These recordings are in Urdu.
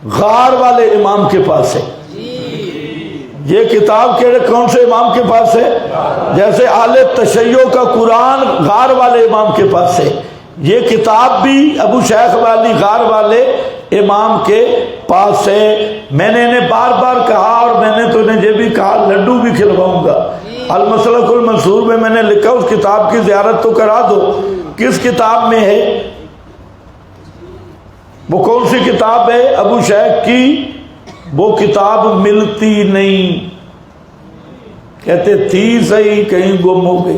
غار والے امام کے پاس ہے۔ یہ کتاب کون سے امام کے پاس ہے؟ جیسے اہل تشیع کا قرآن غار والے امام کے پاس ہے، یہ کتاب بھی ابو شیخ والی غار والے امام کے پاس ہے۔ میں نے انہیں بار بار کہا، اور میں نے تو انہیں یہ بھی کہا لڈو بھی کھلواؤں گا۔ المسلک المنصور میں میں نے لکھا اس کتاب کی زیارت تو کرا دو۔ کس کتاب میں ہے وہ؟ کون سی کتاب ہے ابو شیخ کی؟ وہ کتاب ملتی نہیں، کہتے تھی صحیح کہیں گم ہو گئی۔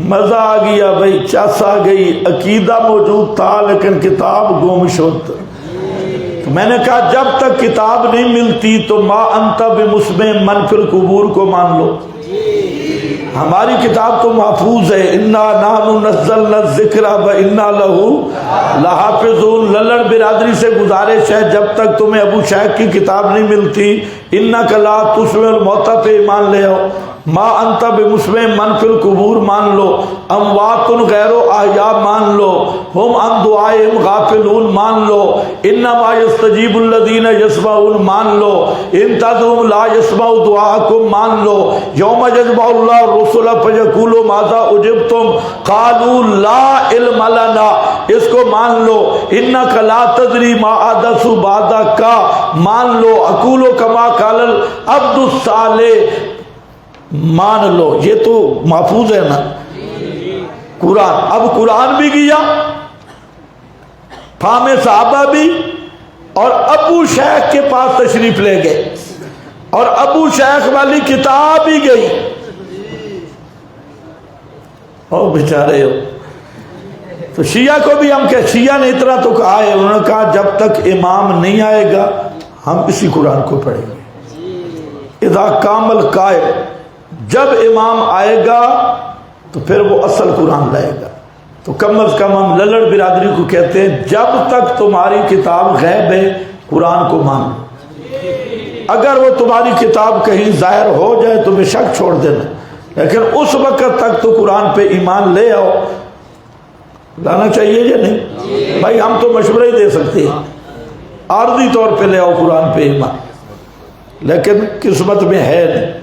مزہ آ گیا بھائی، چس آ گئی، عقیدہ موجود تھا لیکن کتاب گم شد۔ تو میں نے کہا جب تک کتاب نہیں ملتی تو ما انت بمسمع من فی القبور کو مان لو۔ ہماری کتاب تو محفوظ ہے، انا نحن نزلنا الذکر وانا لہ لحافظون۔ للڑ برادری سے گزارش ہے جب تک تمہیں ابو شیخ کی کتاب نہیں ملتی انک لا تسمع الموتى پہ ایمان لے آؤ، ما انت بمسمع من فی القبور مان لو، اموات غیر احیاء مان لو، ہم عن دعائهم غافلون مان لو، انما یستجیب الذین یسمعون مان لو، ان تدعوهم لا یسمعوا دعاءکم مان لو، یوم یجمع اللہ الرسل فیقول ماذا اجبتم قالوا لا علم لنا، اس کو مان لو، انک لا تدری ما احدث بعدک مان لو، اقول کما قال العبد الصالح مان لو۔ یہ تو محفوظ ہے نا قرآن۔ اب قرآن بھی گیا، فہم صحابہ بھی، اور ابو شیخ کے پاس تشریف لے گئے، اور ابو شیخ والی کتاب بھی گئی۔ او بیچارے ہو، تو شیعہ کو بھی ہم کہ شیعہ نے اتنا تو کہا ہے، انہوں نے کہا جب تک امام نہیں آئے گا ہم اسی قرآن کو پڑھیں گے۔ اذا کامل قائل، جب امام آئے گا تو پھر وہ اصل قرآن لائے گا۔ تو کم از کم ہم للڑ برادری کو کہتے ہیں جب تک تمہاری کتاب غیب ہے قرآن کو مانو۔ اگر وہ تمہاری کتاب کہیں ظاہر ہو جائے تو بے شک چھوڑ دینا، لیکن اس وقت تک تو قرآن پہ ایمان لے آؤ۔ لانا چاہیے یا نہیں بھائی؟ ہم تو مشورہ ہی دے سکتے ہیں، عارضی طور پہ لے آؤ قرآن پہ ایمان، لیکن قسمت میں ہے نہیں۔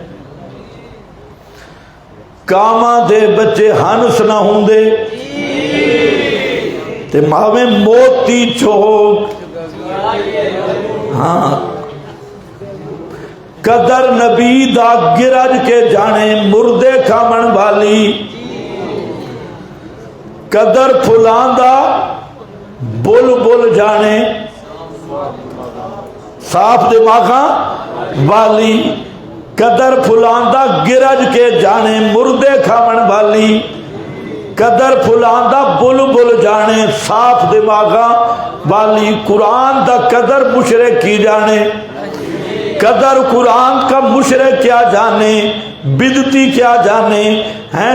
کاماں دے بچے ہنس نہ ہوں دے تے ماویں موتی چوک، ہاں قدر نبی دا گرج کے جانے مردے کھامن والی، قدر پھلان دا بل بل جانے صاف دماغاں والی، قدر پھلان دا گرج کے جانے مردے کھامن والی، قدر پھلان دا بل بل جانے صاف دماغاں والی۔ قرآن دا قدر مشرک کی جانے، قدر قرآن کا مشرک کیا جانے، بدعتی کیا جانے ہیں۔